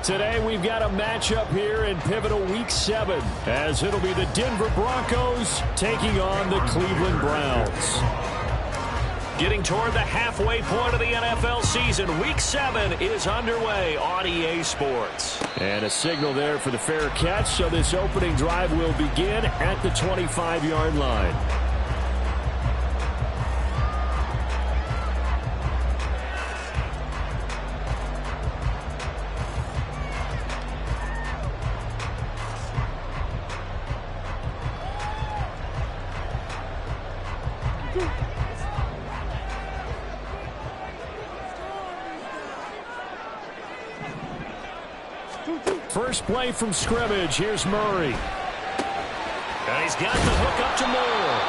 Today we've got a matchup here in pivotal Week 7, as it'll be the Denver Broncos taking on the Cleveland Browns. Getting toward the halfway point of the NFL season, Week 7 is underway on EA Sports. And a signal there for the fair catch, so this opening drive will begin at the 25-yard line. First play from scrimmage. Here's Murray. And he's got the hook up to Moore.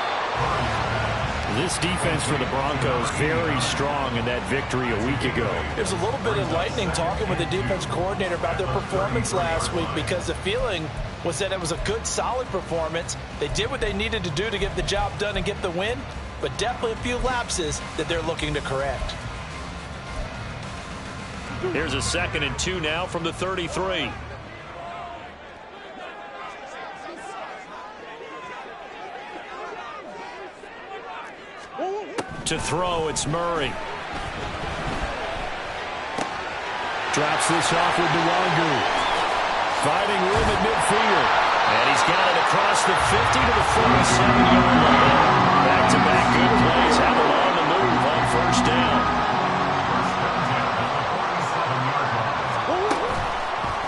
This defense for the Broncos very strong in that victory a week ago. It was a little bit enlightening talking with the defense coordinator about their performance last week, because the feeling was that it was a good, solid performance. They did what they needed to do to get the job done and get the win, but definitely a few lapses that they're looking to correct. Here's a 2nd and 2 now from the 33. To throw, it's Murray. Drops this off with Nwangu. Finding room at midfield. And he's got it across the 50 to the 47-yard line. Back-to-back good plays have it on the move on first down.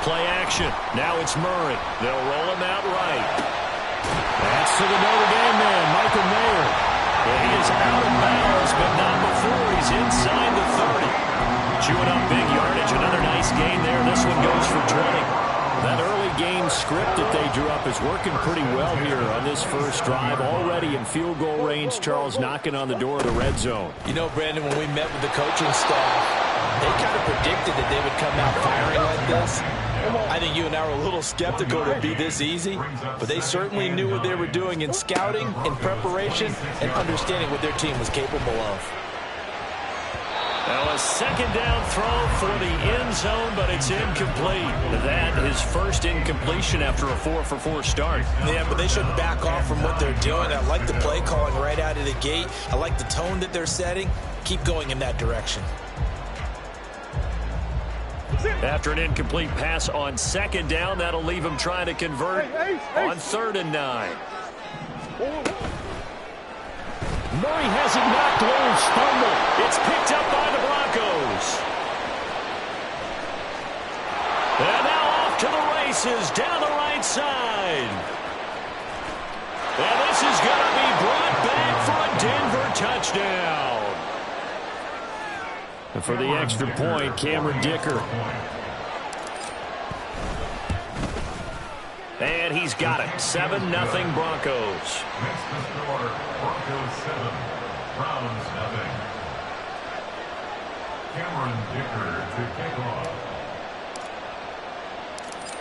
Play action. Now it's Murray. They'll roll him out right. That's to the Notre Dame man, Michael Mayer. Well, he is out of bounds, but not before he's inside the 30. Chewing up big yardage. Another nice gain there. This one goes for 20. That early game script that they drew up is working pretty well here on this first drive. Already in field goal range, Charles, knocking on the door of the red zone. You know, Brandon, when we met with the coaching staff, they kind of predicted that they would come out firing like this. I think you and I were a little skeptical to be this easy, but they certainly knew what they were doing in scouting, in preparation, and understanding what their team was capable of. Now a 2nd down throw for the end zone, but it's incomplete. That is first incompletion after a 4-for-4 start. Yeah, but they shouldn't back off from what they're doing. I like the play calling right out of the gate. I like the tone that they're setting. Keep going in that direction. After an incomplete pass on 2nd down, that'll leave him trying to convert on 3rd and 9. Murray has it knocked loose. Fumble. It's picked up by the Broncos. And now off to the races down the right side. And this is going to be brought back for a Denver touchdown. And for the extra point, Cameron Dicker. And he's got it. 7-0 Broncos. Next to score, Broncos 7, Browns 0. Cameron Dicker to kick off.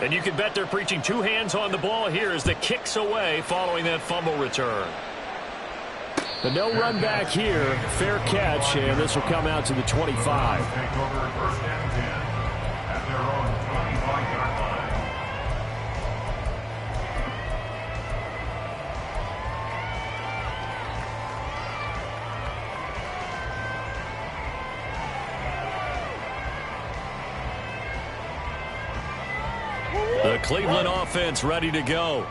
And you can bet they're preaching two hands on the ball here as the kick's away following that fumble return. The no run back here, fair catch, and this will come out to the 25. Take over 1st and 10 at their own 25-yard line. The Cleveland offense ready to go.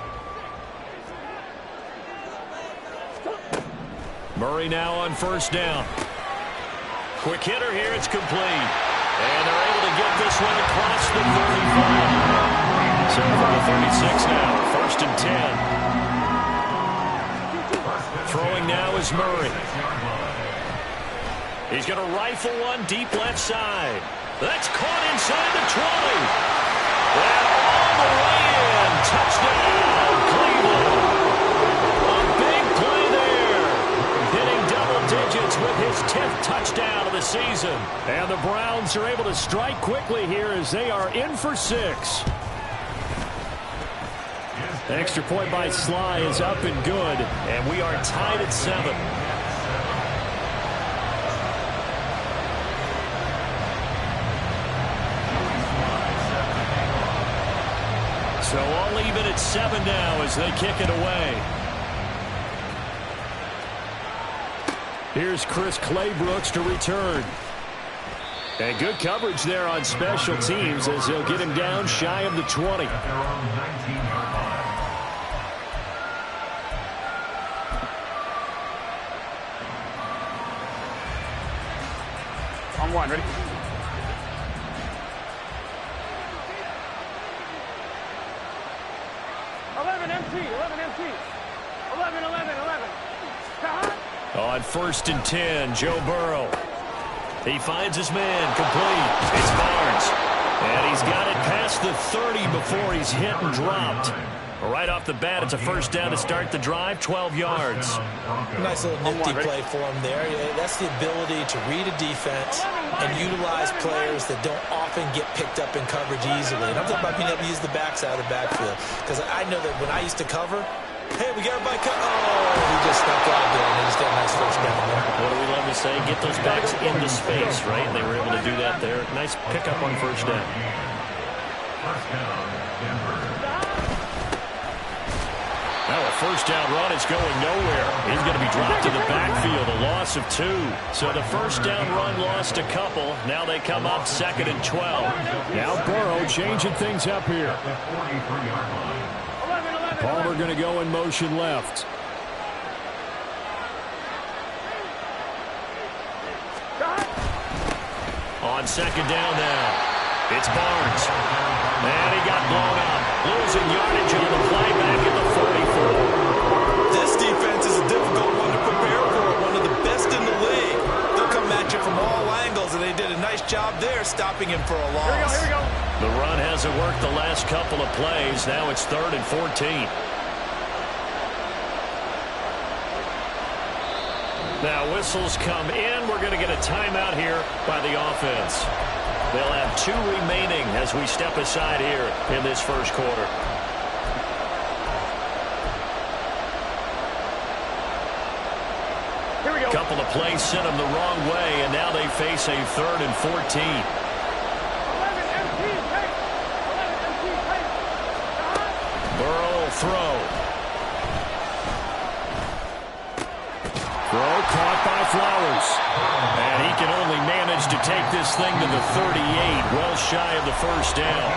Murray now on 1st down. Quick hitter here, it's complete. And they're able to get this one across the 35. So for the 36 now, 1st and 10. Throwing now is Murray. He's going to rifle one deep left side. That's caught inside the 20. And all the way in. Touchdown, Cleveland. A big play there. Hitting double digits with his 10th touchdown of the season. And the Browns are able to strike quickly here as they are in for 6. Extra point by Sly is up and good. And we are tied at 7. So all even at 7 now as they kick it away. Here's Chris Claybrooks to return. And good coverage there on special teams as they'll get him down shy of the 20. On one, ready? On 1st and 10, Joe Burrow. He finds his man, complete. It's Barnes. And he's got it past the 30 before he's hit and dropped. Right off the bat, it's a first down to start the drive, 12 yards. Nice little nifty play for him there. That's the ability to read a defense and utilize players that don't often get picked up in coverage easily. And I'm talking about being able to use the backside of the backfield. Because I know that when I used to cover, hey, we got everybody cut. Oh, he just stuck out there and they just got a nice first down there. What do we love to say? Get those backs into space, right? They were able to do that there. Nice pickup on first down. Now a first down run is going nowhere. He's going to be dropped in the backfield, a loss of 2. So the first down run lost a couple. Now they come up 2nd and 12. Now Burrow changing things up here. Palmer going to go in motion left. On 2nd down now, it's Barnes. And he got blown up. Losing yardage on the play back at the 44. This defense is a difficult one to prepare for. One of the best in the league. They'll come at you from all angles, and they did a nice job there stopping him for a loss. Here we go. The run hasn't worked the last couple of plays. Now it's 3rd and 14. Now whistles come in. We're going to get a timeout here by the offense. They'll have 2 remaining as we step aside here in this first quarter. Here we go. Couple of plays sent them the wrong way, and now they face a 3rd and 14. 11 MT, hey. 11 MT, hey. Burrow will throw. Throw caught by Flowers. And he can only manage to take this thing to the 38, well shy of the first down.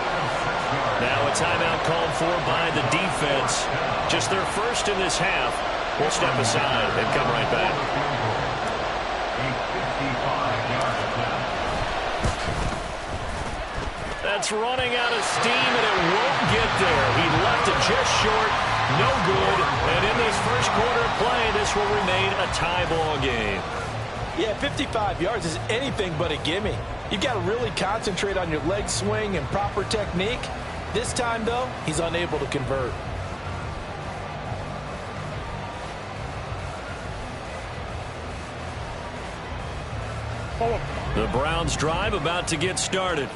Now a timeout called for by the defense. Just their first in this half. We'll step aside and come right back. That's running out of steam, and it won't get there. He left it just short. No good. And in this first quarter of play, this will remain a tie ball game. Yeah, 55 yards is anything but a gimme. You've got to really concentrate on your leg swing and proper technique. This time, though, he's unable to convert. The Browns drive about to get started.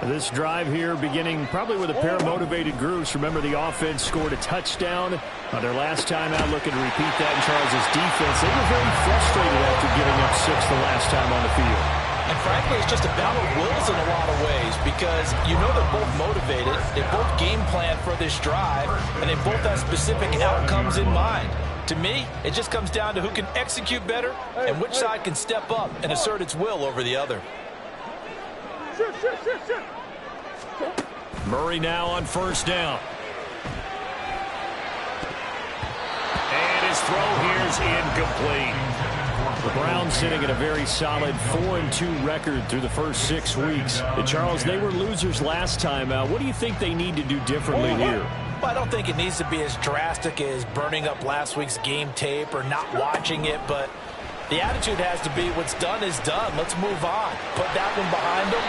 This drive here beginning probably with a pair of motivated groups. Remember, the offense scored a touchdown on their last time out. Looking to repeat that in Charles' defense. They were very frustrated after giving up 6 the last time on the field. And frankly, it's just a battle of wills in a lot of ways because you know they're both motivated. They both game plan for this drive, and they both have specific outcomes in mind. To me, it just comes down to who can execute better and which side can step up and assert its will over the other. Murray now on first down. And his throw here is incomplete. The Browns sitting at a very solid 4-2 record through the first 6 weeks. And Charles, they were losers last time out. What do you think they need to do differently here? Well, I don't think it needs to be as drastic as burning up last week's game tape or not watching it, but the attitude has to be what's done is done. Let's move on. Put that one behind them,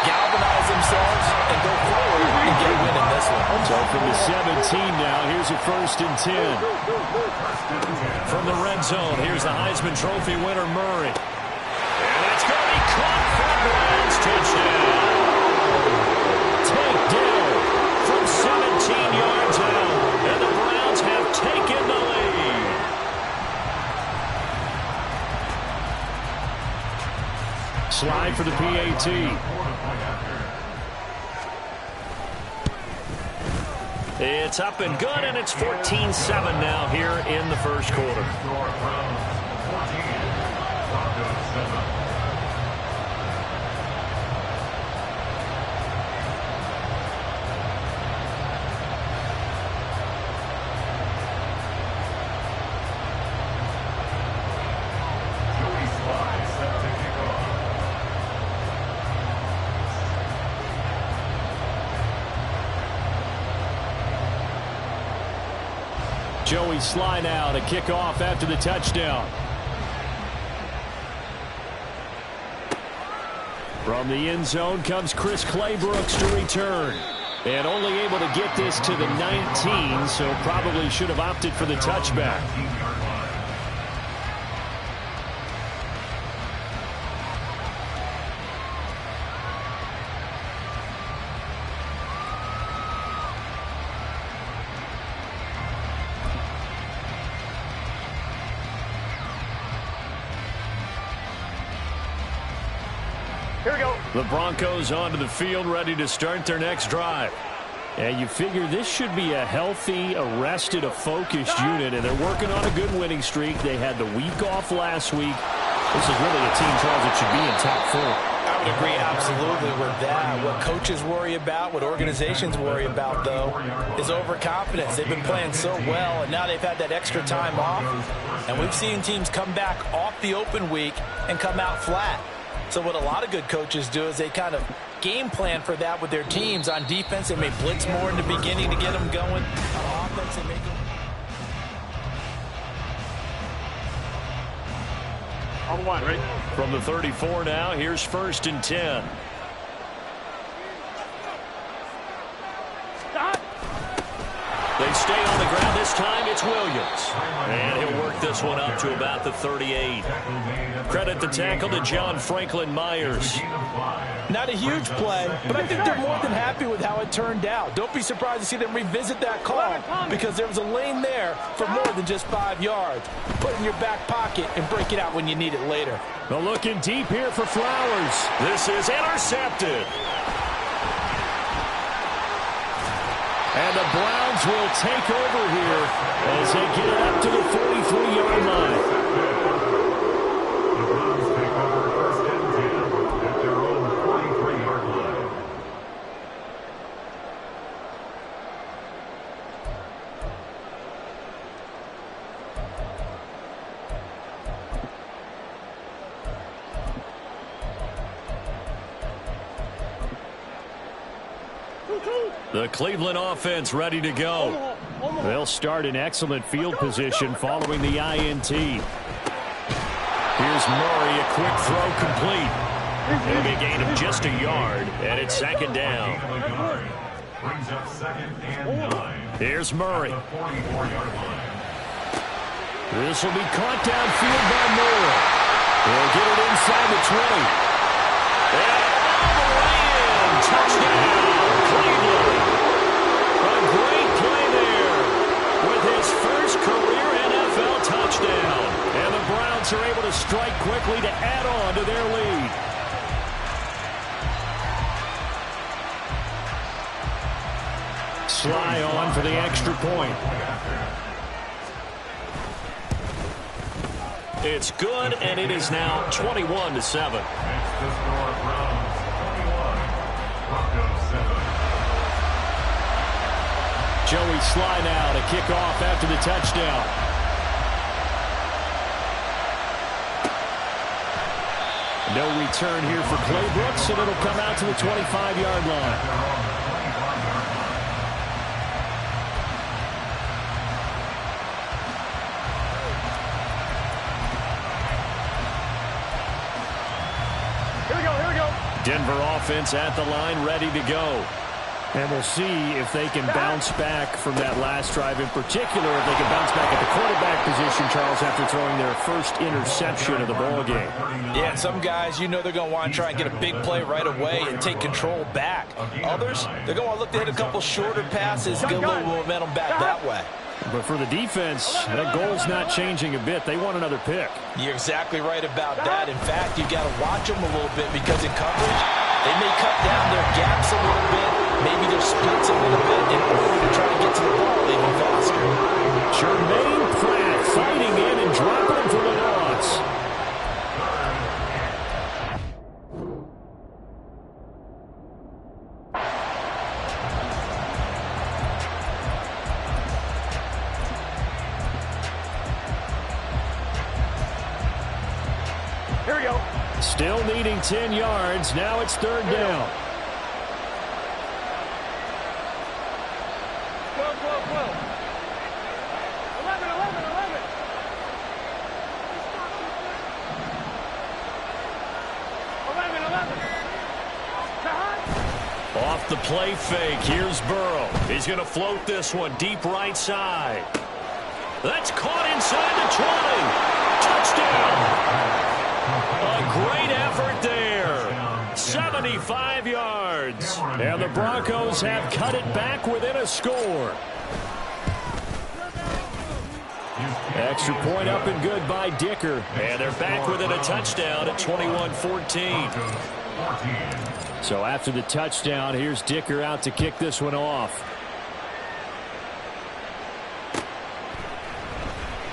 galvanize themselves, and go forward and get a win in this one. So from the 17 now, here's a 1st and 10. From the red zone, here's the Heisman Trophy winner, Murray. And it's going to be caught for Browns touchdown. Takedown from 17 yards out, and the Browns have taken the lead. Slide for the PAT. It's up and good, and it's 14-7 now here in the first quarter. Joey Sly now to kick off after the touchdown. From the end zone comes Chris Claybrooks to return. And only able to get this to the 19, so probably should have opted for the touchback. Here we go. The Broncos onto the field, ready to start their next drive. And you figure this should be a healthy, a focused unit, and they're working on a good winning streak. They had the week off last week. This is really a team, Charles, that should be in top 4. I would agree absolutely with that. What coaches worry about, what organizations worry about, though, is overconfidence. They've been playing so well, and now they've had that extra time off. And we've seen teams come back off the open week and come out flat. So what a lot of good coaches do is they kind of game plan for that with their teams. On defense, they may blitz more in the beginning to get them going. On offense, they make them... On one, ready? From the 34 now, here's 1st and 10. Stop. They stay on the ground. This time it's Williams. And he'll work this one up to about the 38. Credit the tackle to John Franklin Myers. Not a huge play, but I think they're more than happy with how it turned out. Don't be surprised to see them revisit that call because there was a lane there for more than just 5 yards. Put it in your back pocket and break it out when you need it later. They're looking deep here for Flowers. This is intercepted. And the Browns will take over here as they get it up to the 43-yard line. The Browns take over 1st and 10 at their own 43-yard line. The Cleveland offense ready to go. They'll start in excellent field position following the INT. Here's Murray, a quick throw complete. It'll be a gain of just a yard, and it's 2nd down. Brings up 2nd and 9. Here's Murray. 44-yard line. This will be caught downfield by Moore. He'll get it inside the 20. And all the way in. Touchdown, Cleveland. A great play there with his first career NFL touchdown. And the Browns are able to strike quickly to add on to their lead. Sly on for the extra point. It's good, and it is now 21-7. Next to score, Browns 21, Broncos 7. Joey Sly now to kick off after the touchdown. No return here for Claybrooks, and it'll come out to the 25-yard line. Denver offense at the line, ready to go. And we'll see if they can bounce back from that last drive, in particular, if they can bounce back at the quarterback position, Charles, after throwing their first interception of the ball game. Yeah, some guys, they're going to want to try and get a big play right away and take control back. Others, they're going to want to look to hit a couple shorter passes, get a little momentum back that way. But for the defense, that goal's not changing a bit. They want another pick. You're exactly right about that. In fact, you got to watch them a little bit because in coverage, they may cut down their gaps a little bit, maybe their splits a little bit in order to try to get to Still needing 10 yards. Now it's third down. Go. 11. 11. Off the play fake, here's Burrow. He's going to float this one deep right side. That's caught inside the 20. Touchdown. A great effort there. 75 yards. And the Broncos have cut it back within a score. Extra point up and good by Dicker. And they're back within a touchdown at 21-14. So after the touchdown, here's Dicker out to kick this one off.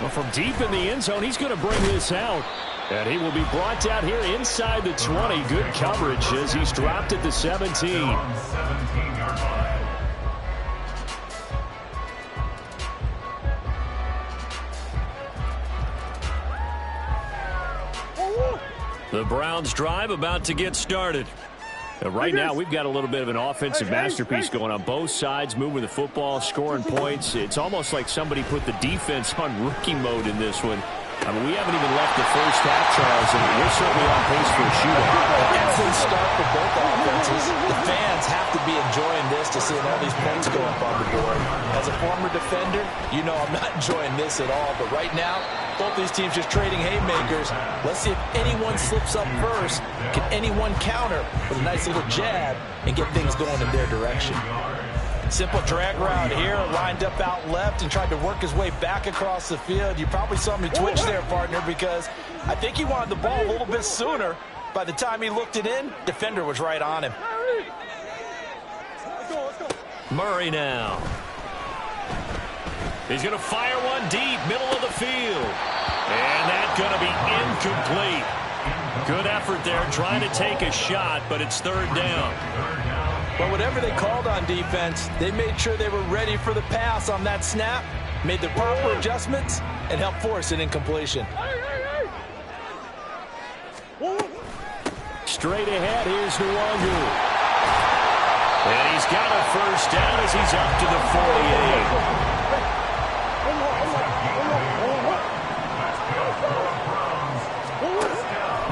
Well, from deep in the end zone, he's going to bring this out. And he will be brought down here inside the 20. Good coverage as he's dropped at the 17. The Browns drive about to get started. Right now, we've got a little bit of an offensive masterpiece going on both sides, moving the football, scoring points. It's almost like somebody put the defense on rookie mode in this one. I mean, we haven't even left the first half, Charles, and we're certainly on pace for a shootout. An excellent start for both offenses. The fans have to be enjoying this to seeing all these points go up on the board. As a former defender, you know I'm not enjoying this at all. But right now, both these teams just trading haymakers. Let's see if anyone slips up first. Can anyone counter with a nice little jab and get things going in their direction? Simple drag route here, lined up out left and tried to work his way back across the field. You probably saw me twitch there, partner, because I think he wanted the ball a little bit sooner. By the time he looked it in, defender was right on him. Murray now. He's going to fire one deep, middle of the field. And that's going to be incomplete. Good effort there, trying to take a shot, but it's third down. But whatever they called on defense, they made sure they were ready for the pass on that snap, made the proper adjustments, and helped force an incompletion. Straight ahead, here's Nwangu. And he's got a first down as he's up to the 48.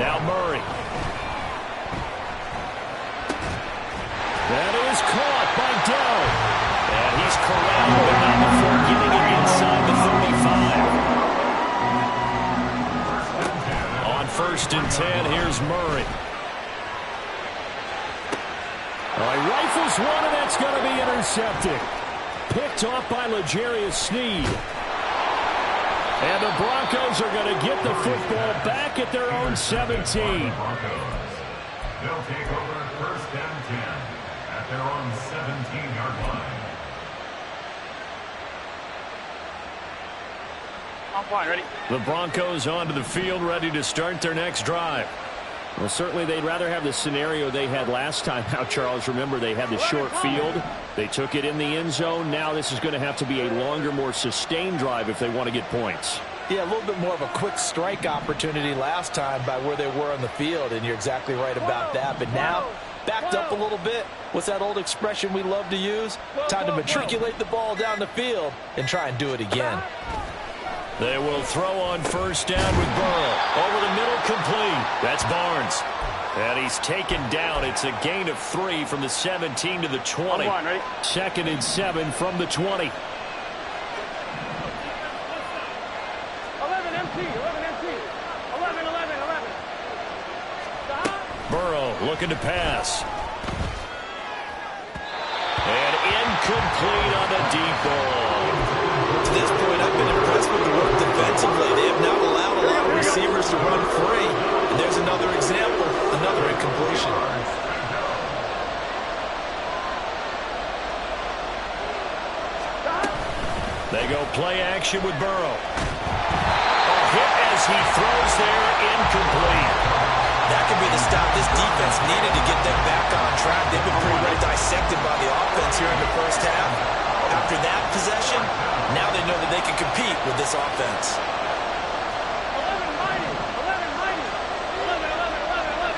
Now Murray. That is caught by Dell. And he's corralled, but not before getting it inside the 35. On 1st and 10, here's Murray. All right, rifles one, and that's going to be intercepted. Picked off by L'Jarius Sneed. And the Broncos are going to get the football back at their own 17. They'll take over 1st and 10 at their own 17-yard line. I'm fine, ready? The Broncos onto the field, ready to start their next drive. Well, certainly they'd rather have the scenario they had last time out, Charles. Remember, they had the short field. They took it in the end zone. Now this is going to have to be a longer, more sustained drive if they want to get points. Yeah, a little bit more of a quick strike opportunity last time by where they were on the field, and you're exactly right about that. But now, backed up a little bit. What's that old expression we love to use? Time to matriculate the ball down the field and try and do it again. They will throw on 1st down with Burrow. Over the middle, complete. That's Barnes. And he's taken down. It's a gain of 3 from the 17 to the 20. 2nd and 7 from the 20. 11 MT. 11. Burrow looking to pass. And incomplete on the deep ball. To this point, I've been impressed with the work defensively. They have not allowed a lot of receivers to run free. And there's another example, another incompletion. They go play action with Burrow. A hit as he throws there, incomplete. That could be the stop this defense needed to get them back on track. They've been pretty well dissected by the offense here in the first half. After that possession, now they know that they can compete with this offense. 11 mighty. 11 mighty. 11.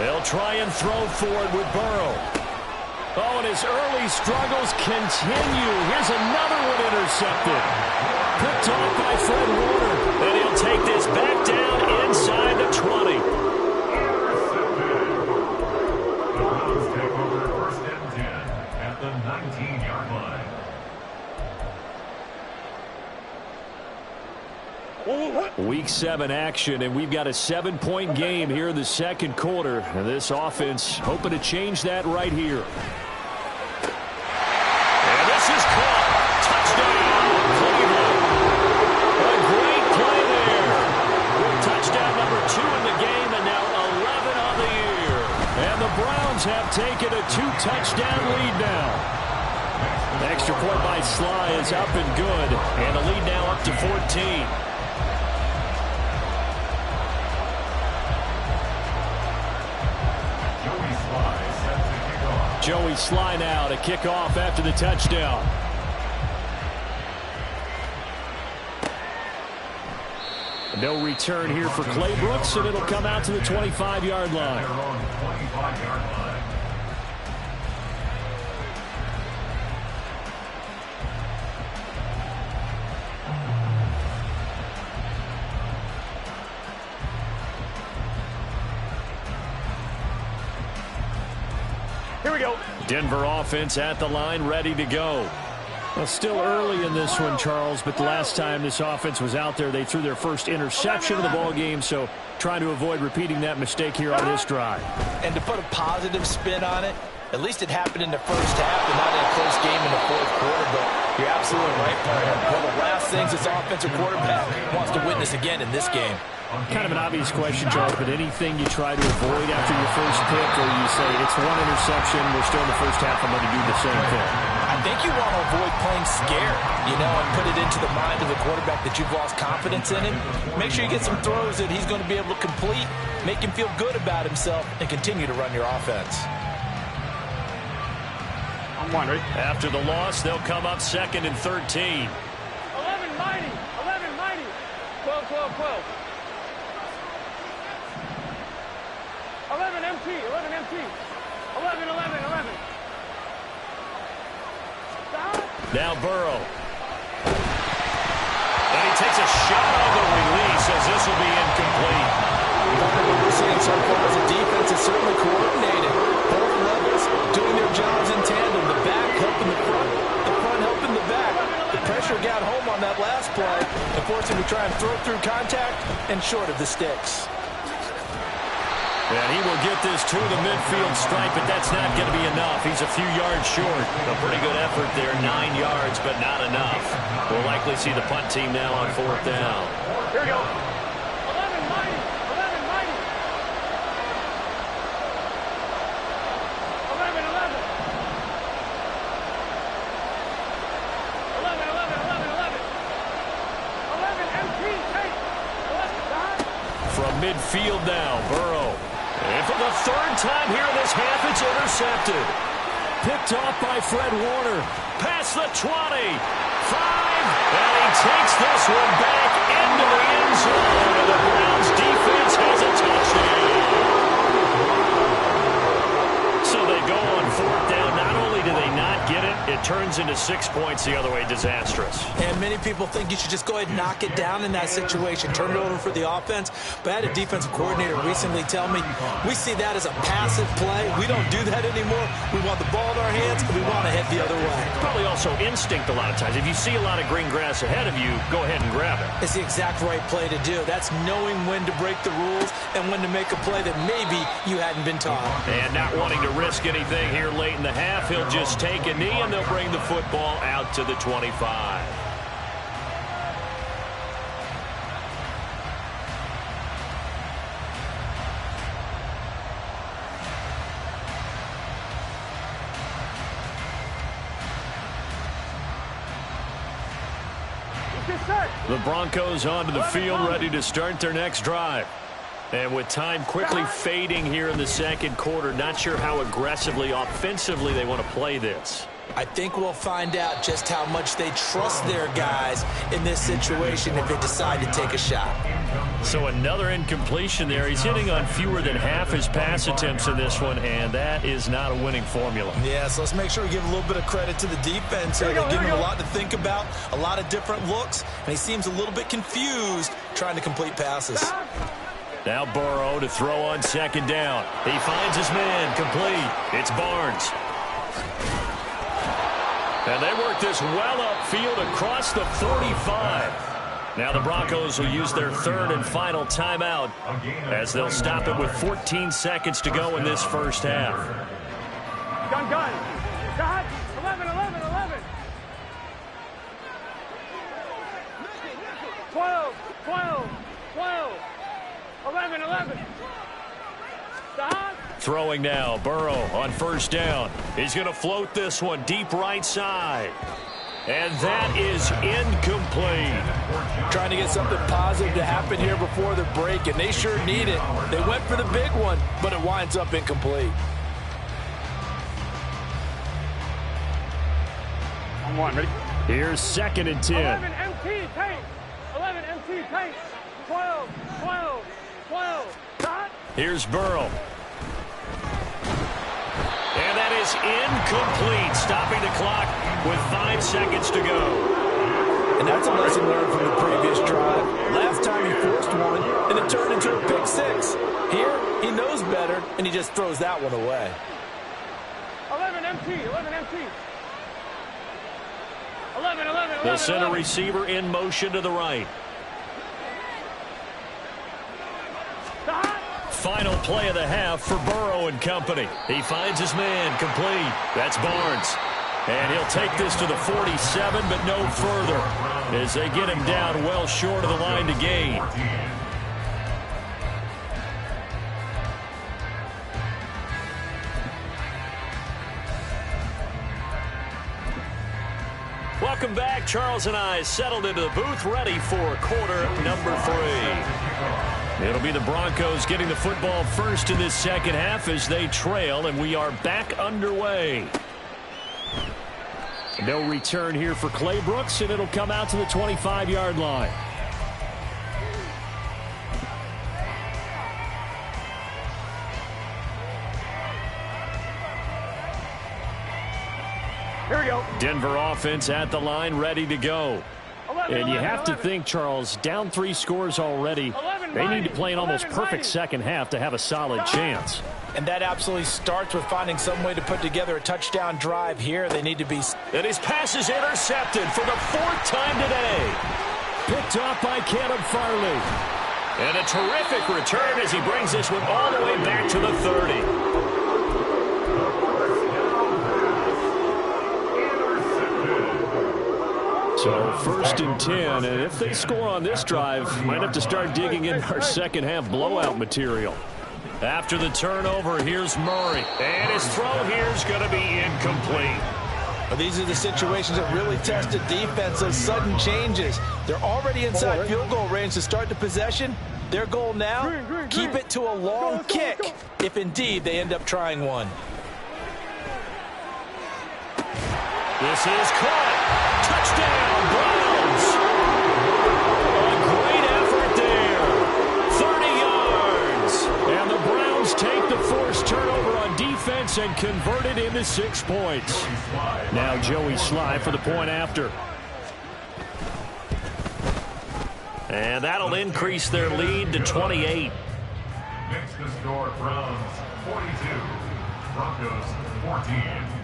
They'll try and throw for it with Burrow. Oh, and his early struggles continue. Here's another one intercepted. Picked off by Fred Warner. And he'll take this back down inside the 20. The Browns take over first and 10 at the 19-yard line. Week 7 action, and we've got a 7-point game here in the second quarter. And this offense hoping to change that right here. And this is caught. Touchdown, Cleveland. A great play there. With touchdown number 2 in the game, and now 11 on the year. And the Browns have taken a 2-touchdown lead now. The extra point by Sly is up and good, and the lead now up to 14. Joey Sly now to kick off after the touchdown. No return here for Clay Brooks, and it'll come out to the 25-yard line. Here we go. Denver offense at the line, ready to go. Well, still early in this one, Charles, but the last time this offense was out there, they threw their first interception of the ball game, so trying to avoid repeating that mistake here on this drive. And to put a positive spin on it, at least it happened in the first half and not in a close game in the fourth quarter, but you're absolutely right, partner. One of the last things this offensive quarterback wants to witness again in this game. Kind of an obvious question, Charles, but anything you try to avoid after your first pick, or you say it's one interception, we're still in the first half, I'm going to do the same thing? I think you want to avoid playing scared, and put it into the mind of the quarterback that you've lost confidence in him. Make sure you get some throws that he's going to be able to complete, make him feel good about himself, and continue to run your offense. I'm wondering. After the loss, they'll come up 2nd and 13. 11 mighty. 11 mighty. 12, 12, 12. 11 MT. 11 MT. 11, 11, 11. Stop. Now Burrow. And he takes a shot on the release as this will be incomplete. What we're seeing so far as a defense is certainly coordinated. Both levels doing their jobs in tandem. The back helping the front helping the back. The pressure got home on that last play and forced him to try and throw through contact and short of the sticks. And he will get this to the midfield stripe, but that's not going to be enough. He's a few yards short. A pretty good effort there, 9 yards, but not enough. We'll likely see the punt team now on 4th down. Here we go. 11 mighty. 11 mighty. 11, 11. 11, 11, 11, 11. 11 MT. Take. 11, stop. From midfield now, Burrow. And for the 3rd time here in this half, it's intercepted. Picked off by Fred Warner. Past the 20. 5. And he takes this one back into the end zone. And the Browns defense has a touchdown. So they go on 4th down. Not only do they not get it, it turns into 6 points the other way. Disastrous. And many people think you should just go ahead and knock it down in that situation. Turn it over for the offense. But I had a defensive coordinator recently tell me, we see that as a passive play. We don't do that anymore. We want the ball in our hands, and we want to head the other way. Probably also instinct a lot of times. If you see a lot of green grass ahead of you, go ahead and grab it. It's the exact right play to do. That's knowing when to break the rules and when to make a play that maybe you hadn't been taught. And not wanting to risk anything here late in the half, he'll just take a knee, and they'll bring the football out to the 25. The Broncos onto the field, ready to start their next drive. And with time quickly fading here in the second quarter, not sure how aggressively, offensively they want to play this. I think we'll find out just how much they trust their guys in this situation if they decide to take a shot. So another incompletion there. He's hitting on fewer than half his pass attempts in this one, and that is not a winning formula. Yeah, so let's make sure we give a little bit of credit to the defense here. They're giving him a lot to think about, a lot of different looks, and he seems a little bit confused trying to complete passes. Now Burrow to throw on second down. He finds his man, complete. It's Barnes. And they work this well upfield across the 45. Now the Broncos will use their third and final timeout as they'll stop it with 14 seconds to go in this first half. Gun. Shot. 11. 12. 11. Shot. Throwing now, Burrow on first down. He's going to float this one deep right side. And that is incomplete. Trying to get something positive to happen here before the break, and they sure need it. They went for the big one, but it winds up incomplete. On one, ready? Here's second and 10. 11 MT tank. 11 MT tank. 12. Shot. Here's Burrow. And that is incomplete, stopping the clock with 5 seconds to go. And that's a lesson learned from the previous drive. Last time he forced one, and it turned into a pick six. Here, he knows better, and he just throws that one away. 11 MT. 11. They'll send a receiver in motion to the right. Shot. Final play of the half for Burrow and company. He finds his man, complete. That's Barnes. And he'll take this to the 47, but no further, as they get him down well short of the line to gain. Welcome back. Charles and I settled into the booth, ready for quarter number 3. It'll be the Broncos getting the football first in this second half as they trail, and we are back underway. No return here for Clay Brooks, and it'll come out to the 25-yard line. Here we go. Denver offense at the line, ready to go. 11, And you 11, have to 11. think, Charles, down 3 scores already. 11, They need to Brady. play an almost 11, perfect Brady. second half to have a solid chance. And that absolutely starts with finding some way to put together a touchdown drive here. They need to be... And his pass is intercepted for the 4th time today. Picked off by Caleb Farley. And a terrific return as he brings this one all the way back to the 30. So 1st and 10, and if they score on this drive, might have to start digging in our second half blowout material. After the turnover, here's Murray. And his throw here is going to be incomplete. Well, these are the situations that really test the defense, those sudden changes. They're already inside field goal range to start the possession. Their goal now, keep it to a long kick, if indeed they end up trying one. This is caught. Touchdown, Browns. A great effort there. 30 yards. And the Browns take the forced turnover on defense and convert it into 6 points. Now Joey Sly for the point after. And that'll increase their lead to 28. Makes the score Browns 42, Broncos 14.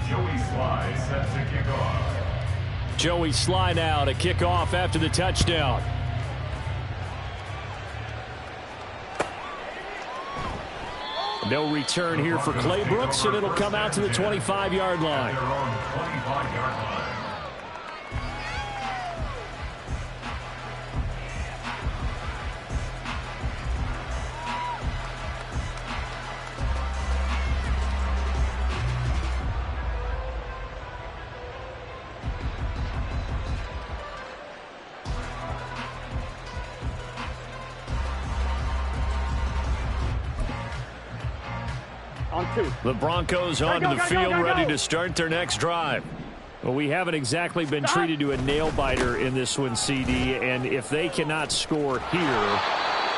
Joey Sly set to kick off. Joey Sly now to kick off after the touchdown. No return here for Clay Brooks, and it'll come out to the 25-yard line. Their own 25-yard line. On 2. The Broncos onto the field, ready to start their next drive. Well, we haven't exactly been treated to a nail-biter in this one, CD, and if they cannot score here,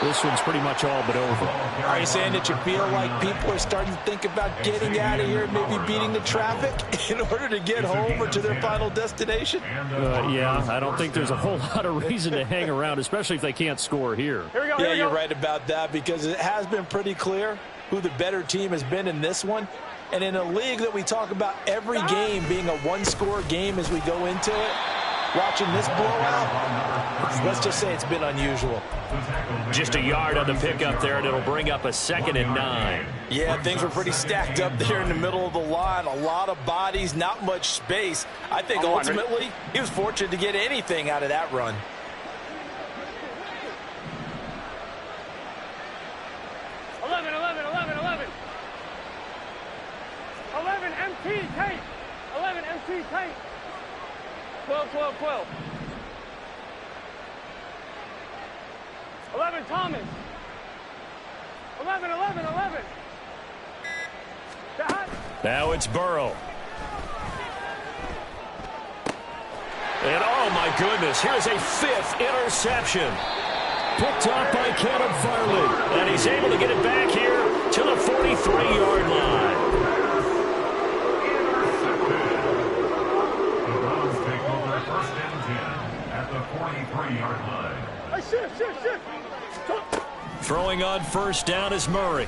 this one's pretty much all but over. Are you saying that you feel like people are starting to think about getting out of here and maybe beating the traffic in order to get home or to their final destination? Yeah, I don't think there's a whole lot of reason to hang around, especially if they can't score here. Here we go. Yeah, you're right about that, because it has been pretty clear who the better team has been in this one. And in a league that we talk about every game being a one-score game as we go into it, watching this blowout, let's just say it's been unusual. Just a yard on the pickup there, and it'll bring up a 2nd and 9. Yeah, things were pretty stacked up there in the middle of the line. A lot of bodies, not much space. I think ultimately he was fortunate to get anything out of that run. MT tape. 11 MT tape. 12, 12, 12. 11 Thomas. 11, 11, 11. Now it's Burrow. And oh my goodness, here's a 5th interception. Picked off by Caleb Farley. And he's able to get it back here to the 43-yard line. Throwing on first down is Murray.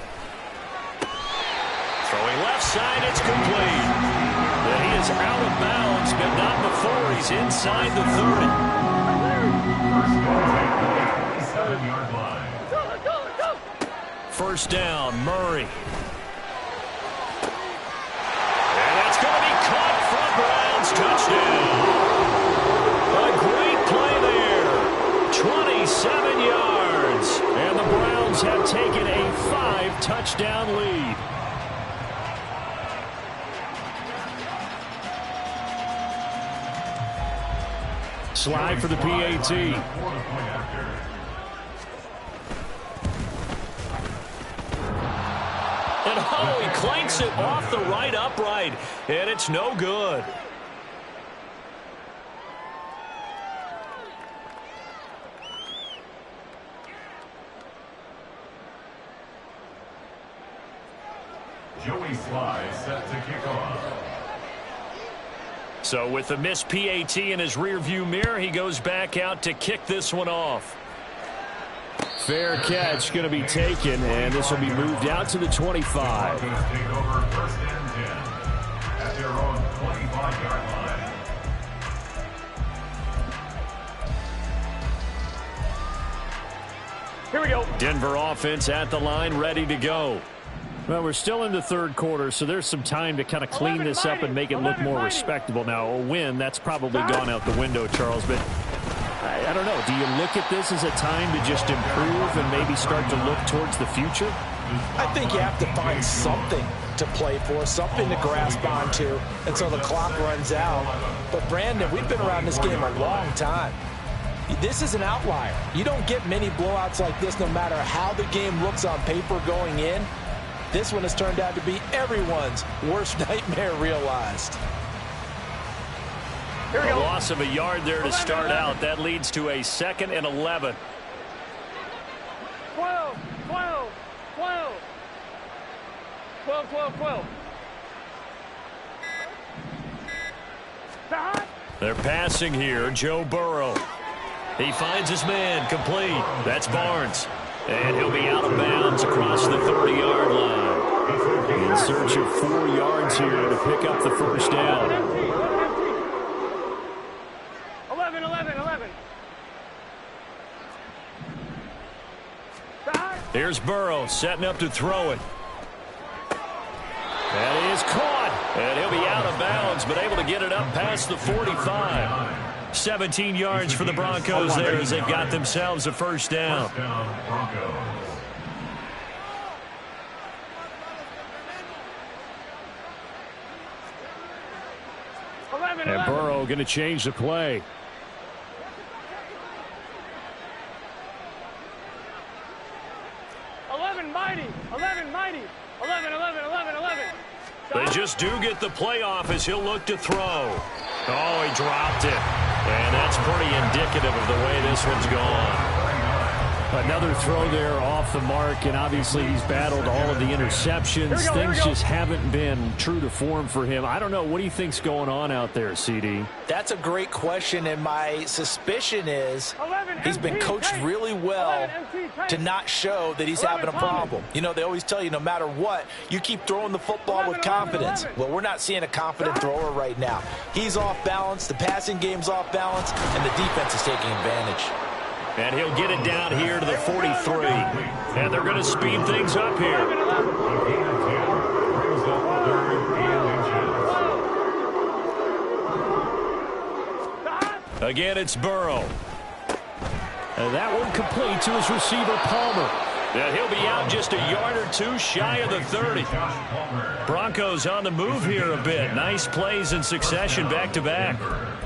Throwing left side, it's complete. But he is out of bounds, but not before he's inside the 30. First down, Murray. And that's going to be caught for a Browns touchdown. A great play there. 27 yards. And the Browns have taken a 5-touchdown lead. Slide for the PAT. And oh, he clanks it off the right upright. And it's no good. Joey Sly set to kick off. So with the missed PAT in his rearview mirror, he goes back out to kick this one off. Fair catch going to be taken, and this will be moved out to the 25. Take over 1st and 10 at their own 25-yard line. Here we go. Denver offense at the line, ready to go. Well, we're still in the third quarter, so there's some time to kind of clean this up and make it look more respectable. Now, a win, that's probably gone out the window, Charles, but I don't know. Do you look at this as a time to just improve and maybe start to look towards the future? I think you have to find something to play for, something to grasp onto until the clock runs out. But, Brandon, we've been around this game a long time. This is an outlier. You don't get many blowouts like this no matter how the game looks on paper going in. This one has turned out to be everyone's worst nightmare realized. Here we go. A loss of a yard there to start out. That leads to a 2nd and 11. 12, 12, 12. 12, 12, 12. They're passing here. Joe Burrow. He finds his man, complete. That's Barnes. And he'll be out of bounds across the 30-yard line. In search of 4 yards here to pick up the first down. 11, 11, 11. Here's Burrow setting up to throw it. That is caught. And he'll be out of bounds, but able to get it up past the 45. 17 yards for the Broncos there as they've got themselves a first down. And Burrow going to change the play. Mighty. 11, 11, 11, 11. They just do get the playoff as he'll look to throw. Oh, he dropped it. And that's pretty indicative of the way this one's gone. Another throw there off the mark, and obviously he's battled all of the interceptions. Things just haven't been true to form for him. I don't know. What do you think's going on out there, CD? That's a great question, and my suspicion is he's been coached really well to not show that he's having a problem. You know, they always tell you no matter what, you keep throwing the football with confidence. Well, we're not seeing a confident thrower right now. He's off balance, the passing game's off balance, and the defense is taking advantage. And he'll get it down here to the 43. And they're going to speed things up here. Again, it's Burrow. And that one complete to his receiver, Palmer. And he'll be out just a yard or two shy of the 30. Broncos on the move here a bit. Nice plays in succession back-to-back.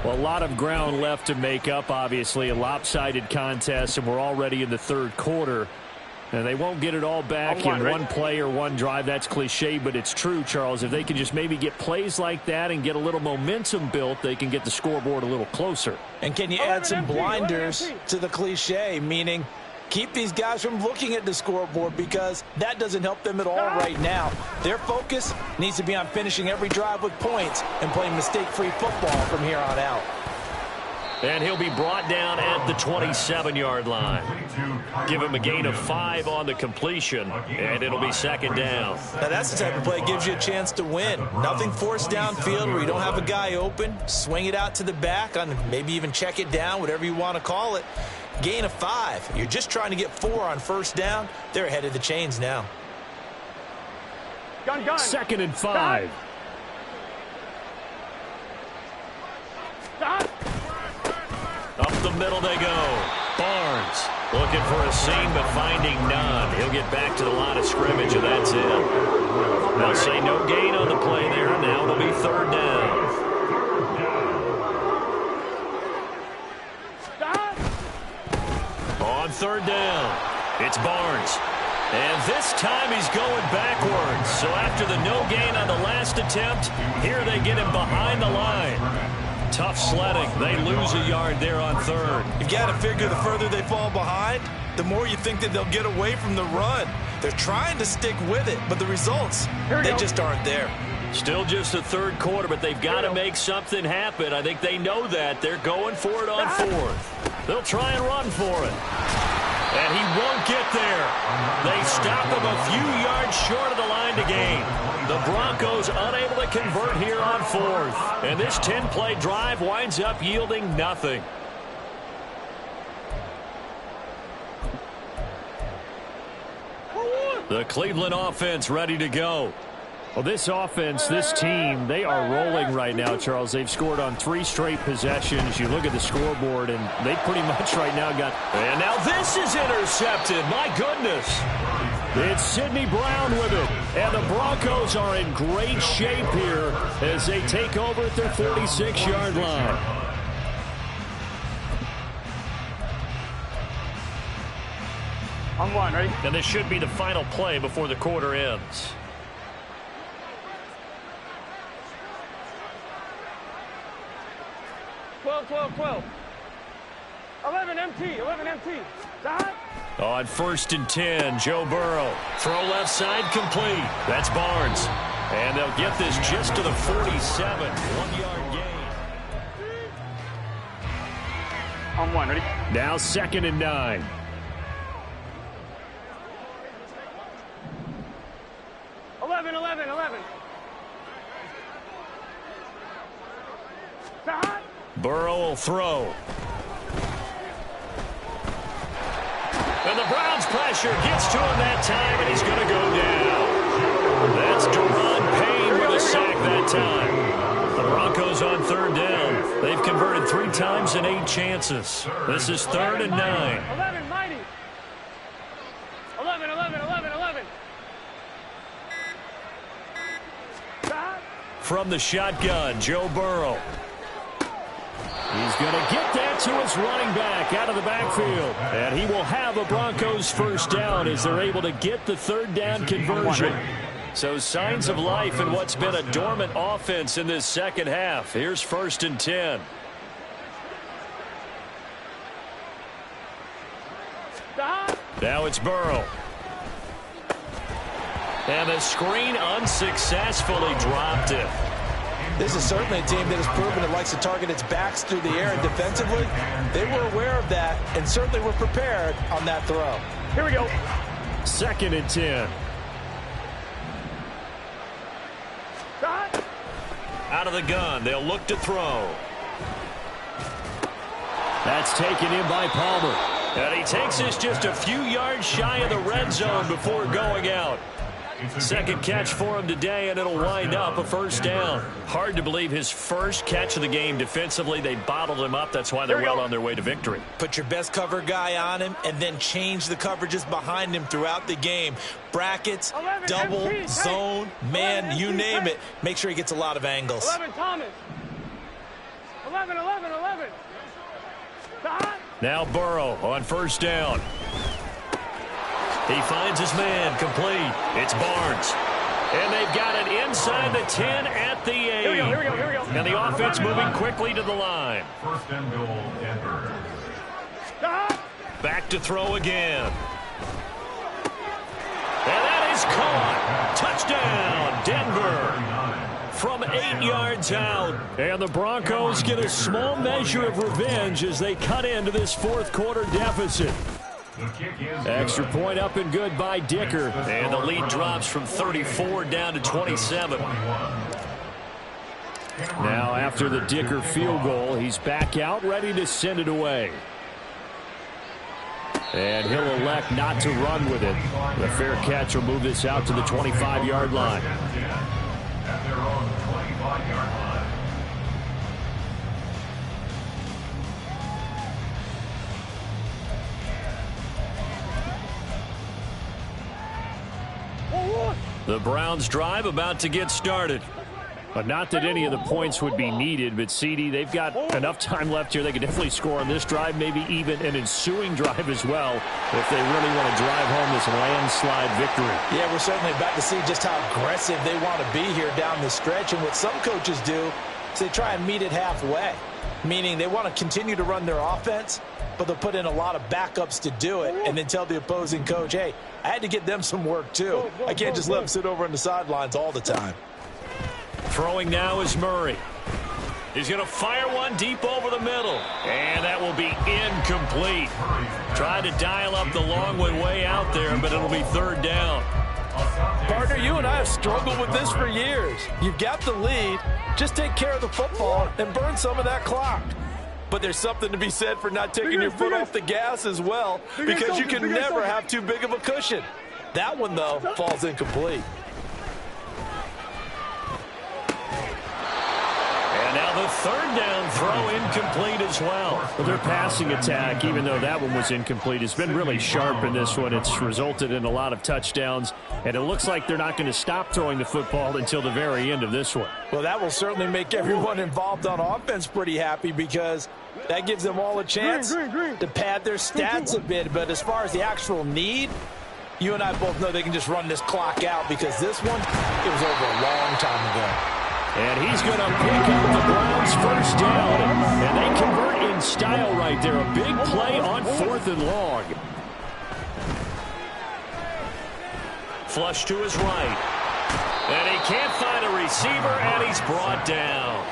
Well, a lot of ground left to make up, obviously. A lopsided contest, and we're already in the third quarter. And they won't get it all back in one play or one drive. That's cliche, but it's true, Charles. If they can just maybe get plays like that and get a little momentum built, they can get the scoreboard a little closer. And can you add some blinders to the cliche, meaning keep these guys from looking at the scoreboard, because that doesn't help them at all right now. Their focus needs to be on finishing every drive with points and playing mistake-free football from here on out. And he'll be brought down at the 27-yard line. Give him a gain of 5 on the completion, and it'll be second down. Now that's the type of play that gives you a chance to win. Nothing forced downfield where you don't have a guy open. Swing it out to the back, on maybe even check it down, whatever you want to call it. Gain of 5. You're just trying to get 4 on first down. They're ahead of the chains now. Gun. Second and 5. Stop. Up the middle they go. Barnes looking for a seam but finding none. He'll get back to the line of scrimmage, and that's it. They'll say no gain on the play there. Now it'll be third down. On third down, it's Barnes. And this time he's going backwards. So after the no gain on the last attempt, here they get him behind the line. Tough sledding. They lose a yard there on third. You've got to figure the further they fall behind, the more you think that they'll get away from the run. They're trying to stick with it, but the results, they just aren't there. Still just the third quarter, but they've got to make something happen. I think they know that. They're going for it on fourth. They'll try and run for it. And he won't get there. They stop him a few yards short of the line to gain. The Broncos unable to convert here on fourth. And this 10-play drive winds up yielding nothing. The Cleveland offense ready to go. Well, this offense, this team, they are rolling right now, Charles. They've scored on 3 straight possessions. You look at the scoreboard, and they pretty much right now got... And now this is intercepted. My goodness. It's Sidney Brown with it. And the Broncos are in great shape here as they take over at their 46-yard line. On one, ready? And this should be the final play before the quarter ends. Twelve. 11 MT. Stop. On first and 10, Joe Burrow. Throw left side complete. That's Barnes. And they'll get this just to the 47. 1-yard gain. On one, ready? Now second and 9. Eleven. Stop. Burrow will throw. And the Browns pressure gets to him that time, and he's going to go down. That's Deron Payne with a sack that time. The Broncos on third down. They've converted 3 times in 8 chances. This is third and 9. 11, mighty. 11. Stop. From the shotgun, Joe Burrow. He's going to get that to his running back out of the backfield. And he will have a Broncos first down as they're able to get the third down conversion. So signs of life in what's been a dormant offense in this second half. Here's 1st and 10. Now it's Burrow. And the screen unsuccessfully dropped it. This is certainly a team that has proven it likes to target its backs through the air, and defensively, they were aware of that and certainly were prepared on that throw. Here we go. 2nd and 10. Out of the gun, they'll look to throw. That's taken in by Palmer. And he takes this just a few yards shy of the red zone before going out. Second catch for him today, and it'll wind up a 1st down. Hard to believe his first catch of the game defensively. They bottled him up. That's why they're well on their way to victory. Put your best cover guy on him and then change the coverages behind him throughout the game. Brackets, double, zone, man, you name it. Make sure he gets a lot of angles. 11, Thomas. 11. Now Burrow on 1st down. He finds his man, complete. It's Barnes. And they've got it inside the 10 at the 8. Here we go. And the offense moving quickly to the line. 1st and goal, Denver. Back to throw again. And that is caught. Touchdown, Denver. From 8 yards out. And the Broncos get a small measure of revenge as they cut into this 4th quarter deficit. Extra point up and good by Dicker. And the lead drops from 34 down to 27. Now after the Dicker field goal, he's back out ready to send it away. And he'll elect not to run with it. The fair catch will move this out to the 25-yard line. At their own 25-yard line. The Browns drive about to get started. But not that any of the points would be needed, but CD, they've got enough time left here. They could definitely score on this drive, maybe even an ensuing drive as well, if they really want to drive home this landslide victory. Yeah, we're certainly about to see just how aggressive they want to be here down the stretch. And what some coaches do is they try and meet it halfway, meaning they want to continue to run their offense, but they'll put in a lot of backups to do it and then tell the opposing coach, hey, I had to get them some work too. I can't just let them sit over on the sidelines all the time. Throwing now is Murray. He's going to fire one deep over the middle. And that will be incomplete. Tried to dial up the long one way out there, but it'll be 3rd down. Partner, you and I have struggled with this for years. You've got the lead. Just take care of the football and burn some of that clock. But there's something to be said for not taking your foot off the gas as well, because you can never have too big of a cushion. That one, though, falls incomplete. And now the 3rd down throw incomplete as well. But their passing attack, even though that one was incomplete, has been really sharp in this one. It's resulted in a lot of touchdowns, and it looks like they're not going to stop throwing the football until the very end of this one. Well, that will certainly make everyone involved on offense pretty happy, because that gives them all a chance to pad their stats a bit. But as far as the actual need, you and I both know they can just run this clock out, because this one, it was over a long time ago. And he's going to pick up the Browns' 1st down. And they convert in style right there. A big play on 4th and long. Flush to his right. And he can't find a receiver, and he's brought down.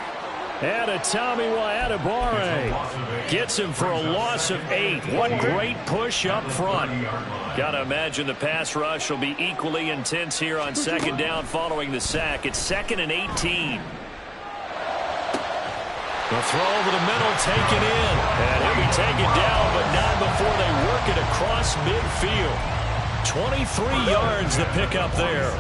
And a Tommy Adebawore gets him for a loss of 8. What great push up front. Got to imagine the pass rush will be equally intense here on 2nd down following the sack. It's 2nd and 18. The throw over the middle taken in. And he'll be taken down, but not before they work it across midfield. 23 yards the pickup there.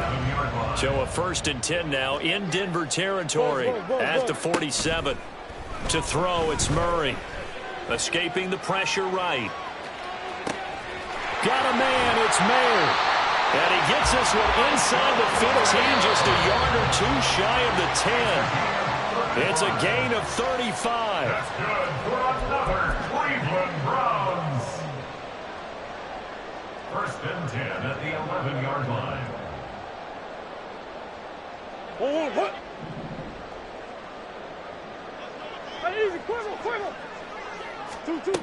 So a 1st and 10 now in Denver territory at the 47. To throw, it's Murray. Escaping the pressure right. Got a man, it's Mayer. And he gets this one inside the 15, just a yard or two shy of the 10. It's a gain of 35. That's good for another Cleveland Browns. 1st and 10 at the 11-yard line. What? Easy, quiver. 2-2.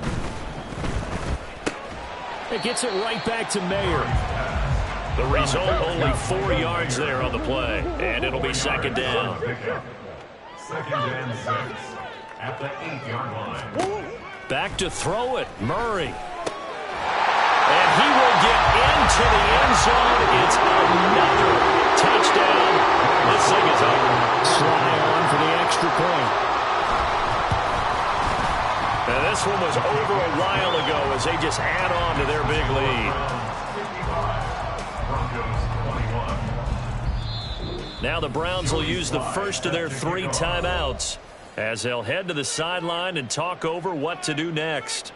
It gets it right back to Mayer. The result, only 4 yards there on the play, and it'll be second down. Second and 6 at the 8-yard line. Back to throw it, Murray. And he will get into the end zone. It's another touchdown. This thing is over. Sly on for the extra point. And this one was over a while ago as they just add on to their big lead. Now the Browns will use the first of their 3 timeouts as they'll head to the sideline and talk over what to do next.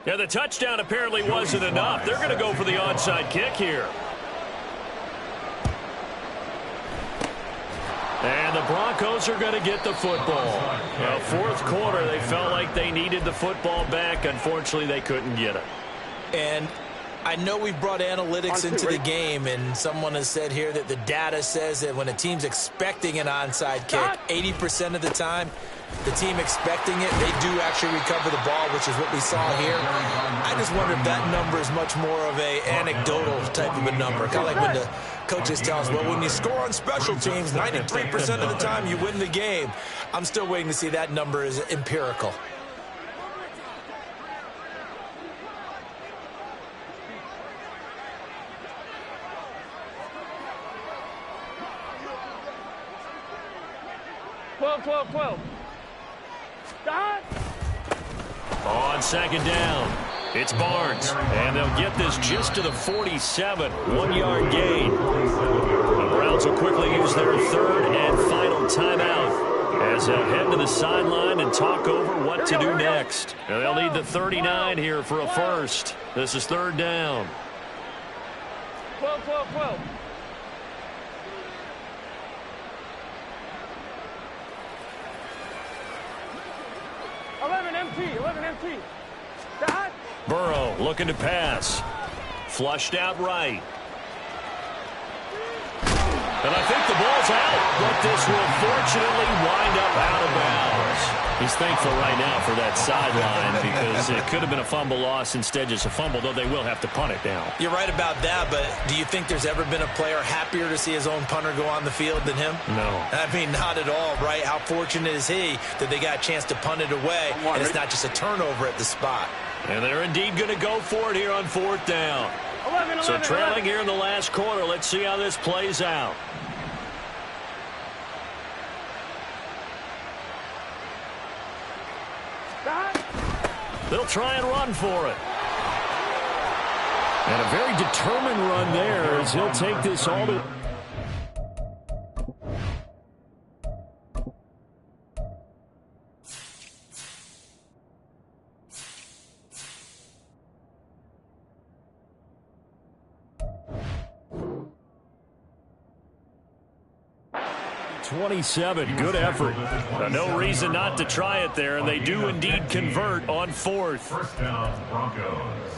Yeah, the touchdown apparently wasn't enough. They're going to go for the onside kick here. And the Broncos are going to get the football. Now, fourth quarter, they felt like they needed the football back. Unfortunately, they couldn't get it. And I know we've brought analytics into the game, and someone has said here that the data says that when a team's expecting an onside kick, 80% of the time, the team expecting it, they do actually recover the ball, which is what we saw here. I just wonder if that number is much more of a anecdotal type of a number. Kind of like when the coaches tell us, well, when you score on special teams, 93% of the time you win the game. I'm still waiting to see that number is empirical. Twelve. On second down, it's Barnes, and they'll get this just to the 47, 1-yard gain. The Browns will quickly use their third and final timeout as they'll head to the sideline and talk over what to do next. And they'll need the 39 here for a first. This is third down. 12. 11 empty. Dot. Burrow looking to pass. Flushed out right. And I think the ball's out, but this will fortunately wind up out of bounds. He's thankful right now for that sideline because it could have been a fumble loss, instead just a fumble, though they will have to punt it now. You're right about that, but do you think there's ever been a player happier to see his own punter go on the field than him? No. I mean, not at all, right? How fortunate is he that they got a chance to punt it away, and it's not just a turnover at the spot. And they're indeed going to go for it here on fourth down. 11. So trailing here in the last quarter, let's see how this plays out. They'll try and run for it. And a very determined run there as he'll take this all the... .27, good effort. No reason not to try it there, and they do indeed convert on fourth. First down, Broncos.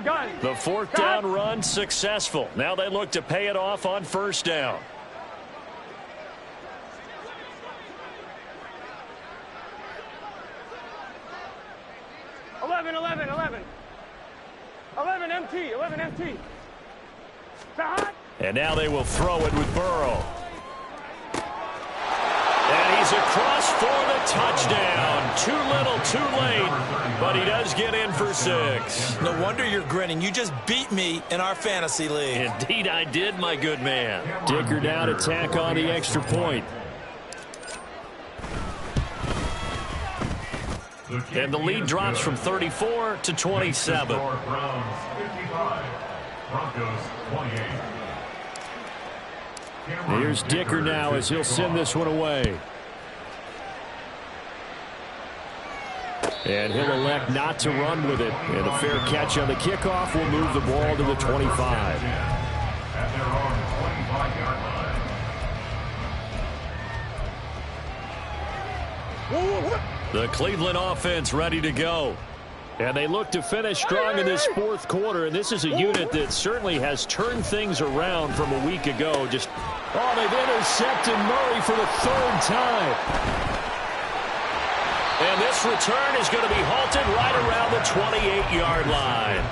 Gun. The fourth down run successful. Now they look to pay it off on first down. Eleven empty. And now they will throw it with Burrow. And he's across for the touchdown. Too little, too late, but he does get in for 6. No wonder you're grinning. You just beat me in our fantasy league. Indeed I did, my good man. Dicker down to tack on the extra point. And the lead drops from 34 to 27. Browns 55, Broncos 28. Here's Dicker now as he'll send this one away. And he'll elect not to run with it. And a fair catch on the kickoff will move the ball to the 25. At their own 25-yard The Cleveland offense ready to go. And they look to finish strong in this fourth quarter. And this is a unit that certainly has turned things around from a week ago. They've intercepted Murray for the third time. And this return is going to be halted right around the 28-yard line.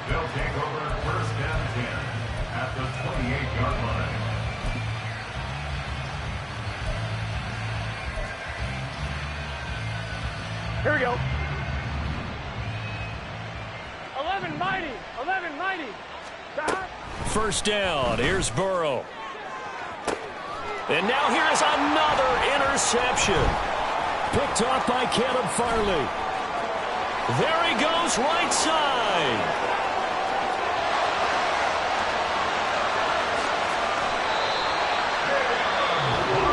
They'll take over first and 10 at the 28-yard line. Here we go. 11 mighty. 11 mighty. First down. Here's Burrow. And now here is another interception. Picked off by Caleb Farley. There he goes, right side.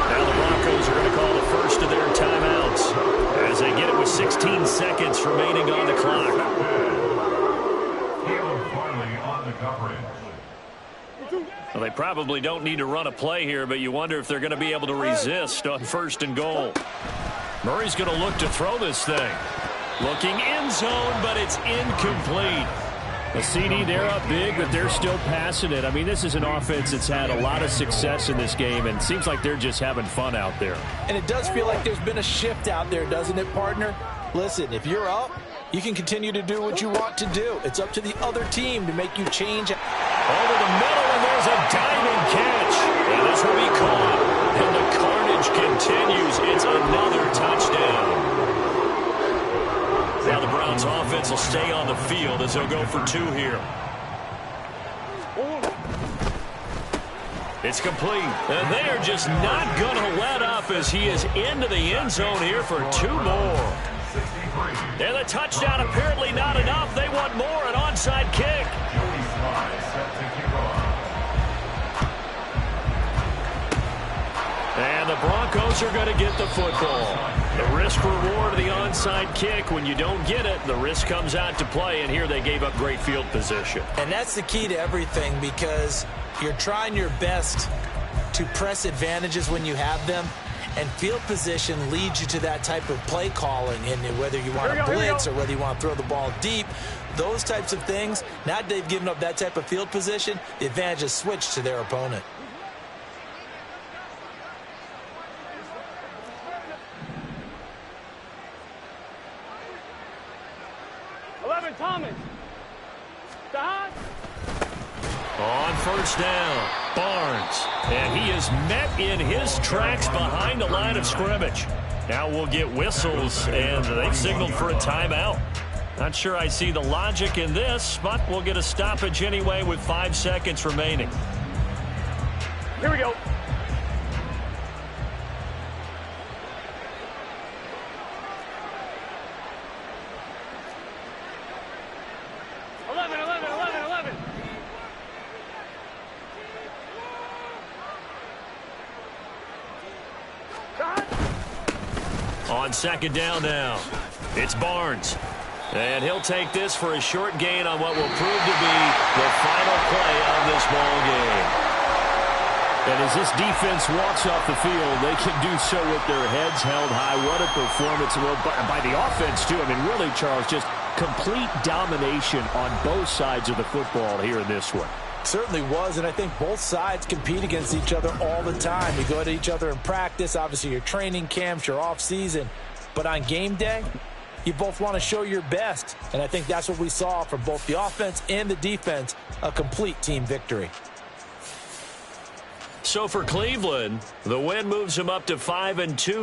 Now the Broncos are going to call the first of their timeouts as they get it with 16 seconds remaining on the clock. Caleb Farley on the coverage. Well, they probably don't need to run a play here, but you wonder if they're going to be able to resist on first and goal. Murray's going to look to throw this thing. Looking end zone, but it's incomplete. A CD, they're up big, but they're still passing it. I mean, this is an offense that's had a lot of success in this game, and it seems like they're just having fun out there. And it does feel like there's been a shift out there, doesn't it, partner? Listen, if you're up, you can continue to do what you want to do. It's up to the other team to make you change. Over the middle, and there's a diving catch. And this will be caught. And the carnage continues. It's another touchdown. Now the Browns offense will stay on the field as they'll go for two here. It's complete. And they are just not going to let up as he is into the end zone here for two more. And the touchdown apparently not enough. They want more, an onside kick. And the Broncos are going to get the football. The risk-reward of the onside kick. When you don't get it, the risk comes out to play, and here they gave up great field position. And that's the key to everything, because you're trying your best to press advantages when you have them, and field position leads you to that type of play calling. And whether you want to blitz or whether you want to throw the ball deep, those types of things, now that they've given up that type of field position, the advantage is switched to their opponent. Thomas. On first down, Barnes. And he is met in his tracks behind the line of scrimmage. Now we'll get whistles, and they've signaled for a timeout. Not sure I see the logic in this, but we'll get a stoppage anyway with 5 seconds remaining. Here we go. On second down now, it's Barnes. And he'll take this for a short gain on what will prove to be the final play of this ball game. And as this defense walks off the field, they can do so with their heads held high. What a performance by the offense, too. I mean, really, Charles, just complete domination on both sides of the football here in this one. Certainly was, and I think both sides compete against each other all the time. You go at each other in practice, obviously your training camps, your off-season. But on game day, you both want to show your best. And I think that's what we saw from both the offense and the defense, a complete team victory. So for Cleveland, the win moves them up to 5-2.